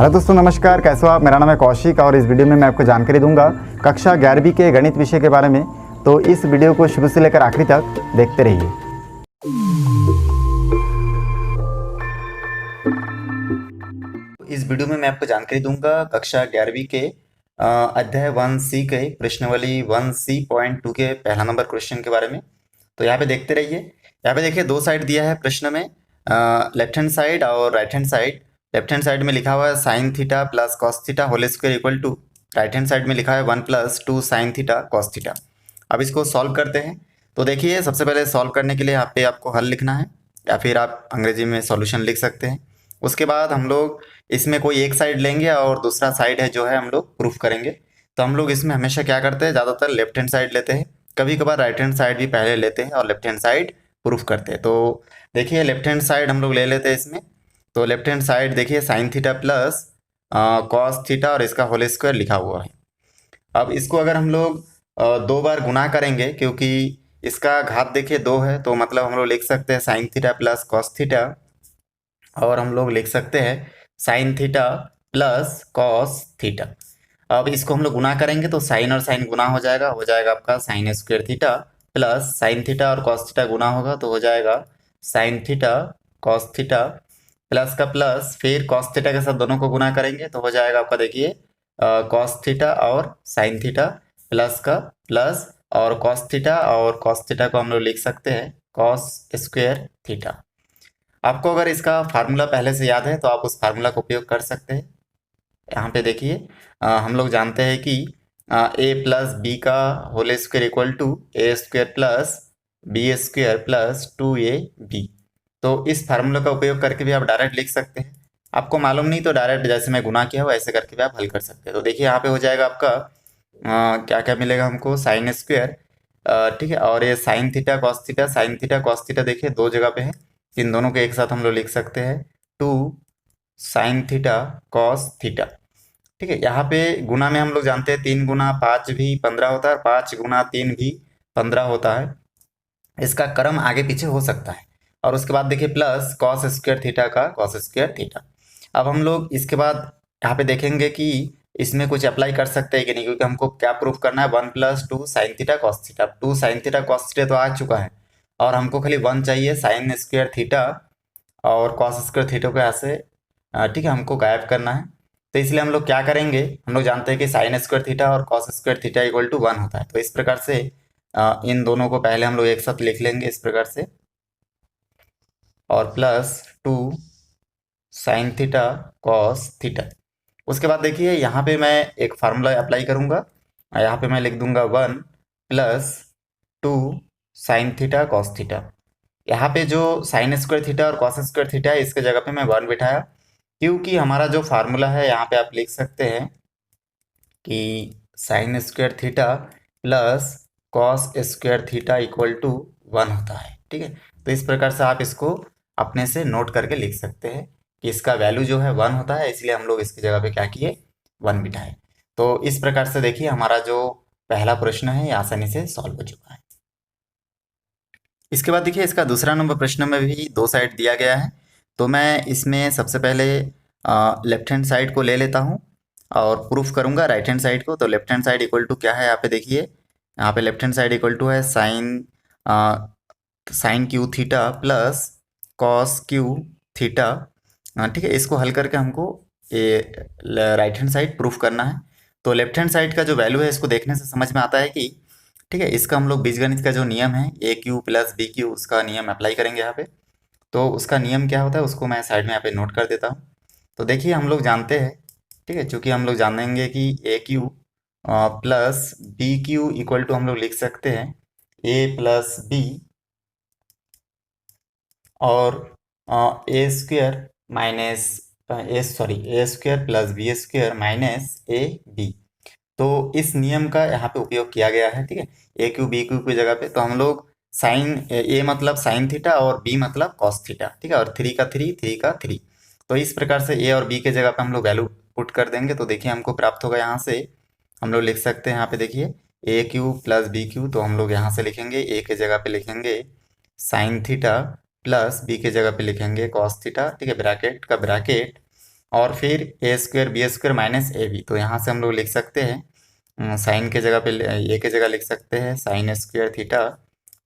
Hello दोस्तों, नमस्कार। कैसे हो आप? मेरा नाम है कौशिक और इस वीडियो में मैं आपको जानकारी दूंगा कक्षा 11वीं के गणित विषय के बारे में। तो इस वीडियो को शुरू से लेकर आखिरी तक देखते रहिए। इस वीडियो में मैं आपको जानकारी दूंगा कक्षा 11वीं के अध्याय 1C के प्रश्नावली 1C.2 के पहला नंबर क्वेश्चन के बारे में। तो यहाँ पे देखते रहिए। यहाँ पे देखिए दो साइड दिया है प्रश्न में, लेफ्ट हैंड साइड और right hand side. Left hand side में लिखा हुआ है sine theta plus cos theta whole square equal to, right hand side में लिखा है 1 + 2 साइन थीटा कॉस थीटा। अब इसको सॉल्व करते हैं। तो देखिए सबसे पहले सॉल्व करने के लिए यहाँ पे आपको हल लिखना है या फिर आप अंग्रेजी में सॉल्यूशन लिख सकते हैं। उसके बाद हम लोग इसमें कोई एक साइड लेंगे और दूसरा साइड है जो है हम लोग प्रूफ करेंगे। तो हम लोग इसमें हमेशा क्या करते हैं, ज़्यादातर लेफ्ट हैंड साइड लेते हैं, कभी कभार राइट हैंड साइड भी पहले लेते हैं और लेफ्ट हैंड साइड प्रूफ करते हैं। तो देखिए लेफ्ट हैंड साइड हम लोग ले लेते हैं इसमें। तो लेफ्ट हैंड साइड देखिए sign theta plus cos theta और इसका होल स्क्वायर लिखा हुआ है। अब इसको अगर हम लोग दो बार गुना करेंगे, क्योंकि इसका घात देखिए 2 है, तो मतलब हम लोग लिख सकते हैं sign theta plus cos theta, और हम लोग लिख सकते हैं sign theta plus cos theta. अब इसको हम लोग गुना करेंगे तो साइन और साइन गुना हो जाएगा आपका sign square theta plus sine theta और कॉस थीटा गुना होगा तो हो जाएगा sine theta cos theta plus का प्लस, फिर कॉस थीटा के साथ दोनों को गुना करेंगे तो हो जाएगा आपका देखिए कॉस थीटा और साइन थीटा प्लस का प्लस, और कॉस थीटा और कॉस थीटा को हम लोग लिख सकते हैं कॉस स्क्वायर थीटा। आपको अगर इसका फार्मूला पहले से याद है तो आप उस फार्मूला का उपयोग कर सकते हैं। यहाँ पे देखिए हम लोग जानते हैं कि a प्लस बी का whole square equal to A square plus B square plus 2ab। तो इस फार्मूला का उपयोग करके भी आप डायरेक्ट लिख सकते हैं। आपको मालूम नहीं तो डायरेक्ट जैसे मैं गुना किया हो ऐसे करके भी आप हल कर सकते हैं। तो देखिए यहाँ पे हो जाएगा आपका क्या क्या मिलेगा हमको, साइन स्क्वायर, ठीक है, और ये sine theta cos theta, sine theta cos theta देखिए दो जगह पे है, इन दोनों को एक साथ हम लोग लिख सकते हैं 2 साइन थीटा कॉस थीटा। ठीक है, यहाँ पे गुना में हम लोग जानते हैं 3 गुना 5 भी 15 होता है और 5 गुना 3 भी 15 होता है। इसका क्रम आगे पीछे हो सकता है। और उसके बाद देखिए प्लस कॉस स्क्वायर थीटा का कॉस स्क्वायर थीटा। अब हम लोग इसके बाद यहाँ पे देखेंगे कि इसमें कुछ अप्लाई कर सकते हैं कि नहीं, क्योंकि हमको क्या प्रूफ करना है, 1 + 2 sine theta cos theta. 2 sine theta cos theta तो आ चुका है और हमको खाली 1 चाहिए साइन स्क्वायर थीटा और कॉस स्क्वायर थीटा को यहाँ से ठीक है हमको गायब करना है। तो इसलिए हम लोग क्या करेंगे, हम लोग जानते हैं कि साइन स्क्वायर थीटा और cos square theta equal to 1 होता है। तो इस प्रकार से इन दोनों को पहले हम लोग एक साथ लिख लेंगे इस प्रकार से, और plus 2 sine theta cos theta. उसके बाद देखिए यहाँ पे मैं एक फार्मूला अप्लाई करूँगा, यहाँ पे मैं लिख दूंगा 1 + 2 साइन थीटा कॉस थीटा। यहाँ पे जो साइन स्क्वायर थीटा और कॉस स्क्वायर थीटा है इसके जगह पे मैं 1 बिठाया, क्योंकि हमारा जो फार्मूला है यहाँ पे आप लिख सकते हैं कि sine square theta plus cos square theta equal to 1 होता है। ठीक है, तो इस प्रकार से आप इसको अपने से नोट करके लिख सकते हैं कि इसका वैल्यू जो है 1 होता है, इसलिए हम लोग इसकी जगह पे क्या किए, 1 बिठाए। तो इस प्रकार से देखिए हमारा जो पहला प्रश्न है ये आसानी से सॉल्व हो चुका है। इसके बाद देखिए इसका दूसरा नंबर प्रश्न में भी दो साइड दिया गया है। तो मैं इसमें सबसे पहले लेफ्ट हैंड साइड को ले लेता हूँ और प्रूफ करूँगा राइट हैंड साइड को। तो left hand side equal to क्या है, यहाँ पे देखिए, यहाँ पे left hand side equal to है sine Q theta plus cos Q theta. ठीक है, इसको हल करके हमको ये राइट हैंड साइड प्रूफ करना है। तो लेफ्ट हैंड साइड का जो वैल्यू है इसको देखने से समझ में आता है कि ठीक है, इसका हम लोग बीजगणित का जो नियम है AQ + BQ उसका नियम अप्लाई करेंगे यहाँ पे। तो उसका नियम क्या होता है उसको मैं साइड में यहाँ पे नोट कर देता हूँ। तो देखिए हम लोग जानते हैं, ठीक है, चूँकि हम लोग जानेंगे कि AQ + BQ इक्वल टू हम लोग लिख सकते हैं A + B और A square minus A square plus B square minus AB। तो इस नियम का यहाँ पे उपयोग किया गया है। ठीक है, AQ BQ की जगह पे तो हम लोग साइन A मतलब साइन थीटा और B मतलब कॉस थीटा, ठीक है, और 3 का 3 3 का 3। तो इस प्रकार से A और B के जगह पे हम लोग वैल्यू पुट कर देंगे तो देखिए हमको प्राप्त होगा, यहाँ से हम लोग लिख सकते हैं, यहाँ पे देखिए AQ + BQ। तो हम लोग यहाँ से लिखेंगे A के जगह पे लिखेंगे साइन थीटा प्लस B के जगह पे लिखेंगे कॉस थीटा, ठीक है, ब्रैकेट का ब्रैकेट, और फिर A square B square minus A B. तो यहाँ से हम लोग लिख सकते हैं साइन के जगह पे ए के जगह लिख सकते हैं sine square theta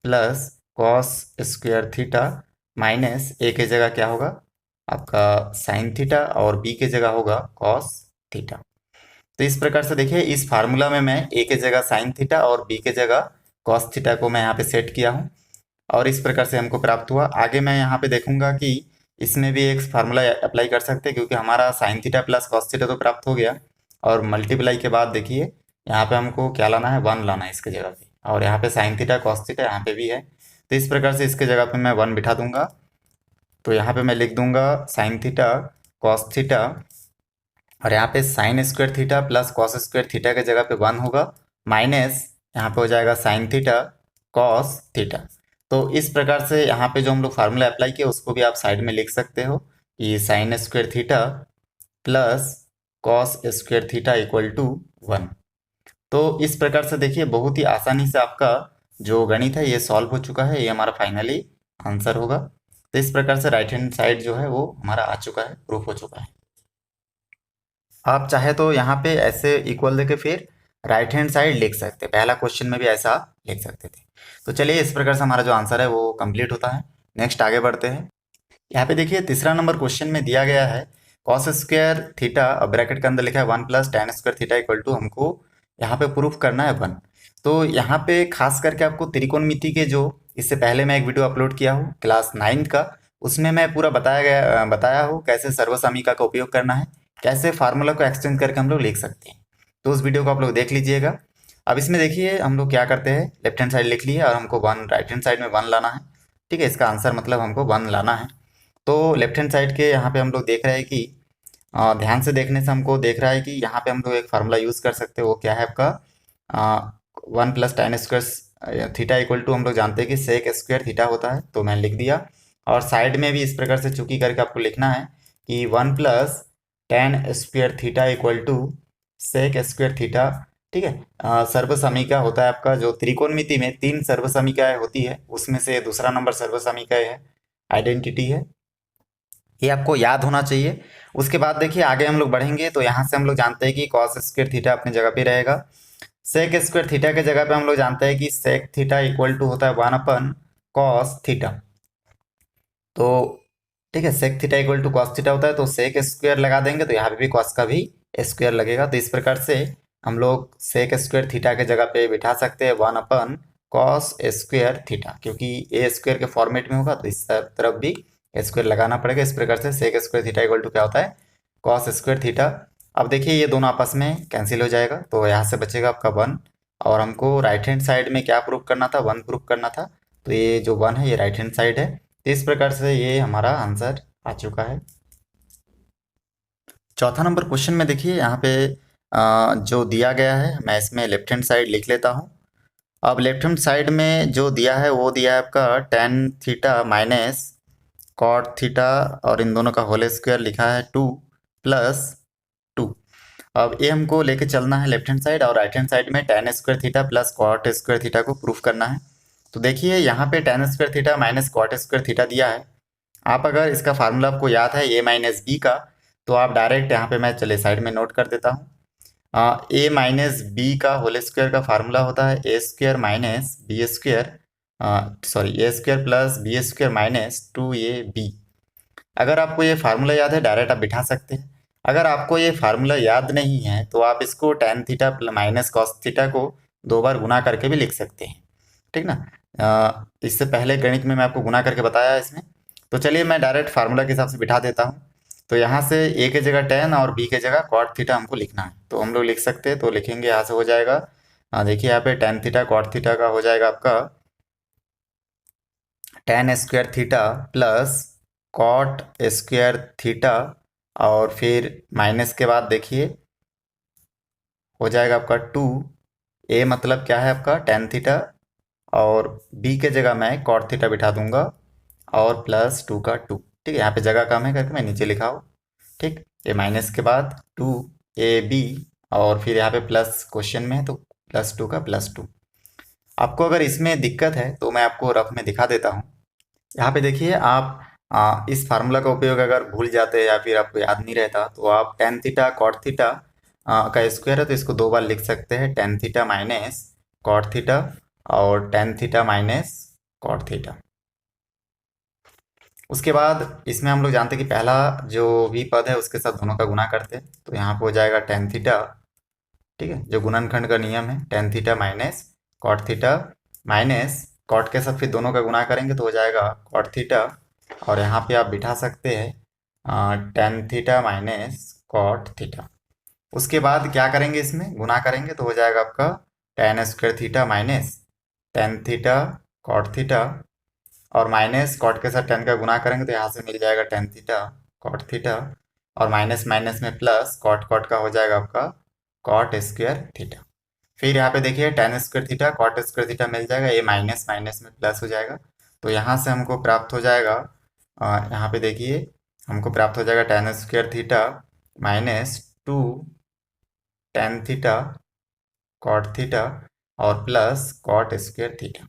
plus cos square theta minus A के जगह क्या होगा आपका साइन थीटा और बी के जगह होगा कॉस थीटा। तो इस प्रकार से देखिए इस फार्मूला में मैं ए के जगह साइन थीटा और बी के जगह कॉस थीटा को मैं यहाँ पे सेट किया हूँ और इस प्रकार से हमको प्राप्त हुआ। आगे मैं यहाँ पे देखूंगा कि इसमें भी एक फार्मूला अप्लाई कर सकते हैं क्योंकि हमारा sign theta plus cos theta तो प्राप्त हो गया और मल्टीप्लाई के बाद देखिए यहाँ पे हमको क्या लाना है 1 लाना है इसके जगह पे और यहाँ पे साइन थीटा कॉस थीटा यहाँ पे भी है। तो इस प्रकार से इसके जगह पे मैं 1 बिठा दूंगा। तो यहाँ पे मैं लिख दूंगा साइन थीटा कॉस थीटा और यहाँ पे sign square theta plus cos square theta के जगह पे 1 होगा माइनस यहाँ पे हो जाएगा साइन थीटा कॉस थीटा। तो इस प्रकार से यहाँ पे जो हम लोग फार्मूला अप्लाई किया उसको भी आप साइड में लिख सकते हो कि sine square theta plus cos square theta equal to 1। तो इस प्रकार से देखिए बहुत ही आसानी से आपका जो गणित है ये सॉल्व हो चुका है, ये हमारा फाइनली आंसर होगा। तो इस प्रकार से राइट हैंड साइड जो है वो हमारा आ चुका है, प्रूफ हो चुका है। आप चाहे तो यहाँ पे ऐसे इक्वल देके फिर राइट हैंड साइड लिख सकते हैं, पहला क्वेश्चन में भी ऐसा लिख सकते थे। तो चलिए इस प्रकार से हमारा जो आंसर है वो कंप्लीट होता है। नेक्स्ट आगे बढ़ते हैं। यहाँ पे देखिए तीसरा नंबर क्वेश्चन में दिया गया है कॉस स्क्वायर थीटा और ब्रैकेट के अंदर लिखा है 1 plus tan square theta equal to हमको यहाँ पे प्रूफ करना है 1। तो यहाँ पे खास करके आपको त्रिकोणमिति के जो इससे पहले मैं एक वीडियो अपलोड किया हूँ क्लास 9 का, उसमें मैं पूरा बताया हूँ कैसे सर्वसमीका का उपयोग करना है, कैसे फार्मूला को एक्सचेंज करके हम लोग लिख सकते हैं। तो उस वीडियो को आप लोग देख लीजिएगा। अब इसमें देखिए हम लोग क्या करते हैं, लेफ्ट हैंड साइड लिख लिए और हमको 1 राइट हैंड साइड में 1 लाना है। ठीक है, इसका आंसर मतलब हमको 1 लाना है। तो लेफ्ट हैंड साइड के यहाँ पे हम लोग देख रहे हैं कि ध्यान से देखने से हमको देख रहा है कि यहाँ पे हम लोग एक फार्मूला यूज़ कर सकते हैं। वो क्या है आपका 1 plus tan square theta equal to हम लोग जानते हैं कि सेक स्क्वायर थीटा होता है, तो मैंने लिख दिया। और साइड में भी इस प्रकार से चुकी करके आपको लिखना है कि 1 plus tan square theta equal to sec square theta. ठीक है, सर्वसमीका होता है आपका जो त्रिकोणमिति में 3 सर्वसमीकाएं होती है उसमें से दूसरा नंबर सर्वसमीकाएं है, आइडेंटिटी है, ये आपको याद होना चाहिए। उसके बाद देखिए आगे हम लोग बढ़ेंगे तो यहाँ से हम लोग जानते हैं कि कॉस स्क्वायर थीटा अपनी जगह पे रहेगा। सेक स्क्वायर थीटा के जगह पे हम लोग जानते हैं कि सेक थीटा इक्वल टू होता है 1 अपन कॉस थीटा। तो ठीक है, sec theta equal to cos theta होता है तो सेक स्क्वायर लगा देंगे तो यहाँ पे भी कॉस का भी स्क्वायर लगेगा। तो इस प्रकार से हम लोग सेक स्क्वायर थीटा के जगह पे बिठा सकते हैं 1 अपन कॉस स्क्वायर थीटा, क्योंकि ए स्क्वायर के फॉर्मेट में होगा तो इस तरफ भी स्क्वायर लगाना पड़ेगा। इस प्रकार से sec square theta equal to क्या होता है कॉस स्क्वायर थीटा। अब देखिए ये दोनों आपस में कैंसिल हो जाएगा तो यहाँ से बचेगा आपका 1 और हमको राइट हैंड साइड में क्या प्रूफ करना था 1 प्रूफ करना था। तो ये जो 1 है ये राइट हैंड साइड है। तो इस प्रकार से ये हमारा आंसर आ चुका है। चौथा नंबर क्वेश्चन में देखिए यहाँ पे जो दिया गया है मैं इसमें लेफ्ट हैंड साइड लिख लेता हूँ। अब लेफ्ट हैंड साइड में जो दिया है वो दिया है आपका tan theta minus cot theta और इन दोनों का होल स्क्वायर लिखा है 2 प्लस 2। अब ये हमको लेके चलना है लेफ्ट हैंड साइड और राइट हैंड साइड में tan square theta plus cot square theta को प्रूफ करना है। तो देखिए यहाँ पे tan square theta minus cot square theta दिया है। आप अगर इसका फार्मूला आपको याद है a माइनस बी का, तो आप डायरेक्ट यहाँ पे मैं चले साइड में नोट कर देता हूँ। a माइनस बी का होल स्क्वायर का फार्मूला होता है A square minus B square A square plus B square minus 2ab। अगर आपको ये फार्मूला याद है डायरेक्ट आप बिठा सकते हैं। अगर आपको ये फार्मूला याद नहीं है तो आप इसको tan theta minus cos theta को 2 बार गुना करके भी लिख सकते हैं। ठीक ना, इससे पहले गणित में मैं आपको गुना करके बताया इसमें। तो चलिए मैं डायरेक्ट फार्मूला के हिसाब से बिठा देता हूँ। तो यहाँ से a के जगह tan और b के जगह कॉट थीटा हमको लिखना है, तो हम लोग लिख सकते हैं। तो लिखेंगे यहाँ से हो जाएगा देखिए यहाँ पे tan थीटा कॉट थीटा का हो जाएगा आपका tan square theta plus cot square theta और फिर माइनस के बाद देखिए हो जाएगा आपका 2a मतलब क्या है आपका tan थीटा और b के जगह मैं कॉट थीटा बिठा दूंगा और प्लस 2 का 2। ठीक है, यहाँ पे जगह कम है करके मैं नीचे लिखा हूँ। ठीक, ये माइनस के बाद 2ab और फिर यहाँ पे प्लस क्वेश्चन में है तो प्लस 2 का प्लस 2। आपको अगर इसमें दिक्कत है तो मैं आपको रफ में दिखा देता हूँ। यहाँ पे देखिए आप इस फार्मूला का उपयोग अगर भूल जाते हैं या फिर आपको याद नहीं रहता तो आप टेन थीटा कॉट थीटा का स्क्वायर है तो इसको दो बार लिख सकते हैं, tan theta minus cot theta और tan theta minus cot theta. उसके बाद इसमें हम लोग जानते हैं कि पहला जो v पद है उसके साथ दोनों का गुना करते हैं, तो यहाँ पे हो जाएगा टेन थीटा, ठीक है, जो गुणनखंड का नियम है, tan theta minus cot theta minus cot के साथ फिर दोनों का गुना करेंगे तो हो जाएगा कॉट थीटा, और यहाँ पे आप बिठा सकते हैं tan theta minus cot theta. उसके बाद क्या करेंगे, इसमें गुना करेंगे तो हो जाएगा आपका tan square theta minus tan theta cot theta, और माइनस कॉट के साथ टेन का गुना करेंगे तो यहाँ से मिल जाएगा टेन थीटा कॉट थीटा, और माइनस माइनस में प्लस कॉट कॉट का हो जाएगा आपका कॉट स्क्वायर थीटा। फिर यहाँ पे देखिए tan square theta cot square theta मिल जाएगा, ये माइनस माइनस में प्लस हो जाएगा, तो यहाँ से हमको प्राप्त हो जाएगा यहाँ पे देखिए हमको प्राप्त हो जाएगा tan square theta minus two tan theta cot theta और प्लस कॉट स्क्वायर थीटा।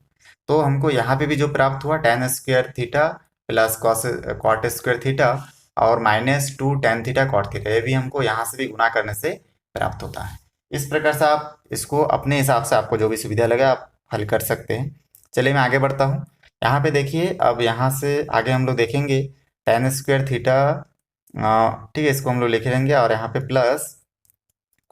तो हमको यहाँ पे भी जो प्राप्त हुआ tan square theta plus cot square theta और minus two tan theta cot theta, ये भी हमको यहाँ से भी गुना करने से प्राप्त होता है। इस प्रकार से आप इसको अपने हिसाब से आपको जो भी सुविधा लगे आप हल कर सकते हैं। चलिए मैं आगे बढ़ता हूँ। यहाँ पे देखिए अब यहाँ से आगे हम लोग देखेंगे टेन स्क्वायर थीटा, ठीक है, इसको हम लोग लिख लेंगे और यहाँ पे प्लस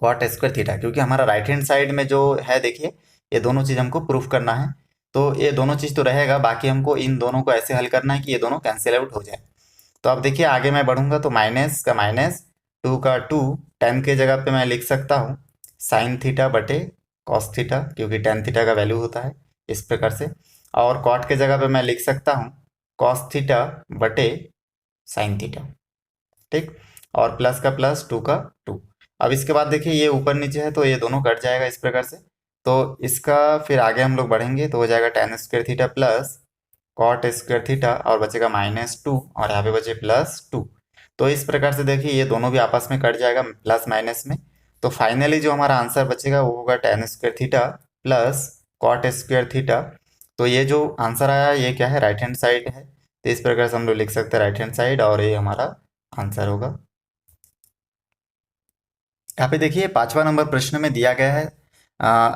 कॉट स्क्वायर थीटा, क्योंकि हमारा राइट हैंड साइड में जो है देखिए ये दोनों चीज़ हमको प्रूफ करना है, तो ये दोनों चीज़ तो रहेगा, बाकी हमको इन दोनों को ऐसे हल करना है कि ये दोनों कैंसिल आउट हो जाए। तो अब देखिए आगे मैं बढ़ूंगा तो माइनस का माइनस टू का टू, टेन के जगह पे मैं लिख सकता हूँ साइन थीटा बटे कॉस थीटा, क्योंकि टेन थीटा का वैल्यू होता है इस प्रकार से, और कॉट के जगह पे मैं लिख सकता हूँ कॉस थीटा बटे साइन थीटा, ठीक, और प्लस का प्लस टू का टू। अब इसके बाद देखिए ये ऊपर नीचे है तो ये दोनों कट जाएगा इस प्रकार से, तो इसका फिर आगे हम लोग बढ़ेंगे तो हो जाएगा tan square theta plus cot square theta और बचेगा माइनस टू और यहाँ पे बचे प्लस टू। तो इस प्रकार से देखिए ये दोनों भी आपस में कट जाएगा प्लस माइनस में, तो फाइनली जो हमारा आंसर बचेगा वो होगा tan square theta plus cot square theta. तो ये जो आंसर आया ये क्या है, राइट हैंड साइड है, तो इस प्रकार से हम लोग लिख सकते हैं राइट हैंड साइड और ये हमारा आंसर होगा। यहाँ पे देखिए पांचवा नंबर प्रश्न में दिया गया है,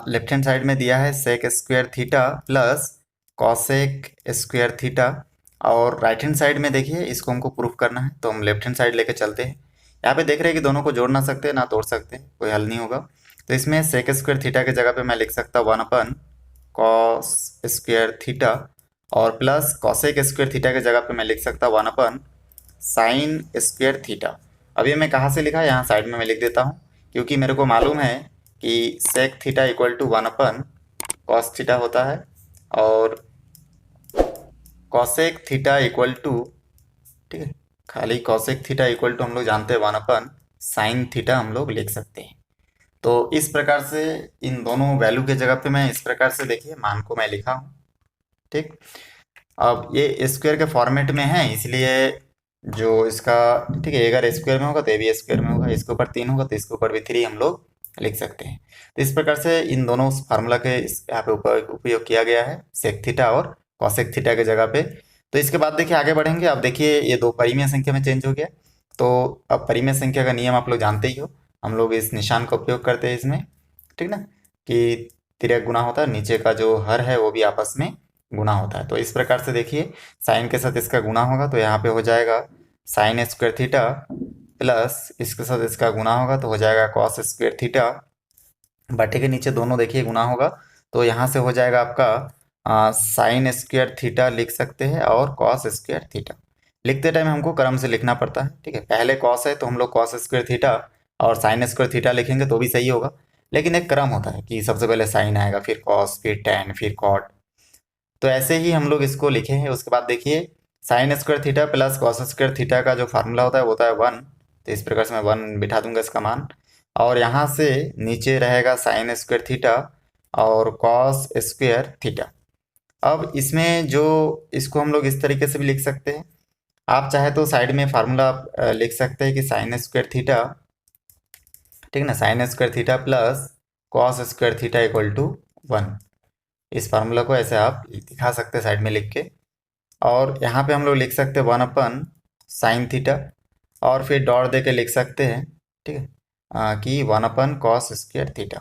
लेफ्ट हैंड साइड में दिया है sec square theta plus cosec square theta, और राइट हैंड साइड में देखिए इसको हमको प्रूफ करना है, तो हम लेफ्ट हैंड साइड लेके चलते हैं। यहाँ पे देख रहे हैं कि दोनों को जोड़ ना सकते ना तोड़ सकते, कोई हल नहीं होगा, तो इसमें सेक स्क्वायर थीटा की जगह पे मैं लिख सकता हूँ one upon cos square theta, और प्लस कॉसेक स्क्वायर थीटा की जगह पे मैं लिख सकता हूँ वन अपन साइन स्क्वायर थीटा। अब ये मैं कहाँ से लिखा, यहाँ साइड में मैं लिख देता हूँ, क्योंकि मेरे को मालूम है कि sec theta equal to one upon cos theta होता है, और कॉसेक थीटा इक्वल टू, ठीक है, खाली कॉसेक थीटा इक्वल टू हम लोग जानते हैं वन अपन साइन थीटा हम लोग लिख सकते हैं। तो इस प्रकार से इन दोनों वैल्यू के जगह पे मैं इस प्रकार से देखिए मान को मैं लिखा हूँ, ठीक। अब ये स्क्वायर के फॉर्मेट में है इसलिए जो इसका, ठीक है, अगर स्क्वायर में होगा तो ये भी स्क्वायर में होगा, इसके ऊपर तीन होगा तो इसके ऊपर भी थ्री हम लोग लिख सकते हैं। तो इस प्रकार से इन दोनों फार्मूला के यहाँ पे उपयोग किया गया है सेक थीटा और कॉसेक थीटा के जगह पे। तो इसके बाद देखिए आगे बढ़ेंगे, अब देखिए ये दो परिमेय संख्या में चेंज हो गया, तो अब परिमेय संख्या का नियम आप लोग जानते ही हो, हम लोग इस निशान का उपयोग करते हैं इसमें, ठीक ना, कि तिर्यक गुना होता है, नीचे का जो हर है वो भी आपस में गुना होता है। तो इस प्रकार से देखिए साइन के साथ इसका गुना होगा तो यहाँ पे हो जाएगा साइन स्क्वायर थीटा प्लस इसके साथ इसका गुना होगा तो हो जाएगा कॉस स्क्वायर थीटा, बटे के नीचे दोनों देखिए गुना होगा, तो यहाँ से हो जाएगा आपका साइन स्क्वायर थीटा लिख सकते हैं और कॉस स्क्वायर थीटा। लिखते टाइम हमको क्रम से लिखना पड़ता है, ठीक है, पहले कॉस है तो हम लोग कॉस स्क्वायर थीटा और साइन स्क्वायर थीटा लिखेंगे तो भी सही होगा, लेकिन एक क्रम होता है कि सबसे पहले साइन आएगा फिर कॉस फिर टेन फिर कॉट, तो ऐसे ही हम लोग इसको लिखे हैं। उसके बाद देखिए sign square theta plus cos square theta का जो फार्मूला होता है वो होता है वन, तो इस प्रकार से मैं वन बिठा दूंगा इसका मान, और यहाँ से नीचे रहेगा साइन स्क्वायर थीटा और कॉस स्क्वायर थीटा। अब इसमें जो इसको हम लोग इस तरीके से भी लिख सकते हैं, आप चाहे तो साइड में फार्मूला लिख सकते हैं कि साइन स्क्वायर थीटा, ठीक है ना, sine square theta plus cos square theta equal to one, इस फार्मूला को ऐसे आप दिखा सकते हैं साइड में लिख के। और यहाँ पे हम लोग लिख सकते हैं 1/sin θ, और फिर डॉट दे के लिख सकते हैं, ठीक है, कि 1/cos²θ।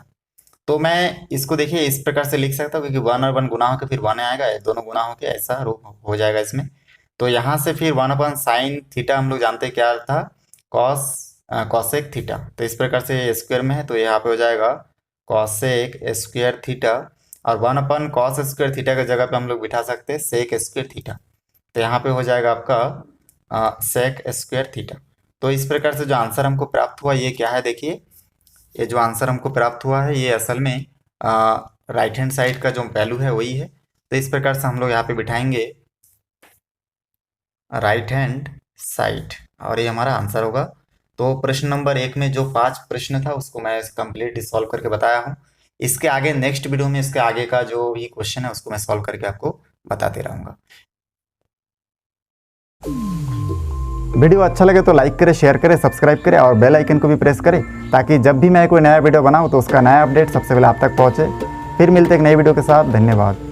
तो मैं इसको देखिए इस प्रकार से लिख सकता हूँ, क्योंकि 1 और 1 गुना होकर फिर 1 आएगा, ये दोनों गुना होकर ऐसा रूप हो जाएगा इसमें। तो यहाँ से फिर 1/sin θ हम लोग जानते हैं क्या था, cosec θ। तो इस प्रकार से स्क्वायर में है तो यहाँ पे हो जाएगा cosec²θ, और 1/cos²θ की जगह पे हम लोग बिठा सकते हैं sec²θ। तो यहाँ पे हो जाएगा आपका sec²θ। तो इस प्रकार से जो आंसर हमको प्राप्त हुआ ये क्या है, देखिए ये जो आंसर हमको प्राप्त हुआ है ये असल में राइट हैंड साइड का जो वैल्यू है वही है। तो इस प्रकार से हम लोग यहाँ पे बिठाएंगे राइट हैंड साइड, और ये हमारा आंसर होगा। तो प्रश्न नंबर 1 में जो 5 प्रश्न था उसको मैं कंप्लीट सॉल्व करके बताया हूँ। इसके आगे नेक्स्ट वीडियो में इसके आगे का जो भी क्वेश्चन है उसको मैं सॉल्व करके आपको बताते रहूँगा। वीडियो अच्छा लगे तो लाइक करें, शेयर करें, सब्सक्राइब करें और बेल आइकन को भी प्रेस करें, ताकि जब भी मैं कोई नया वीडियो बनाऊं तो उसका नया अपडेट सबसे पहले आप तक पहुंचे। फिर मिलते हैं एक नई वीडियो के साथ। धन्यवाद।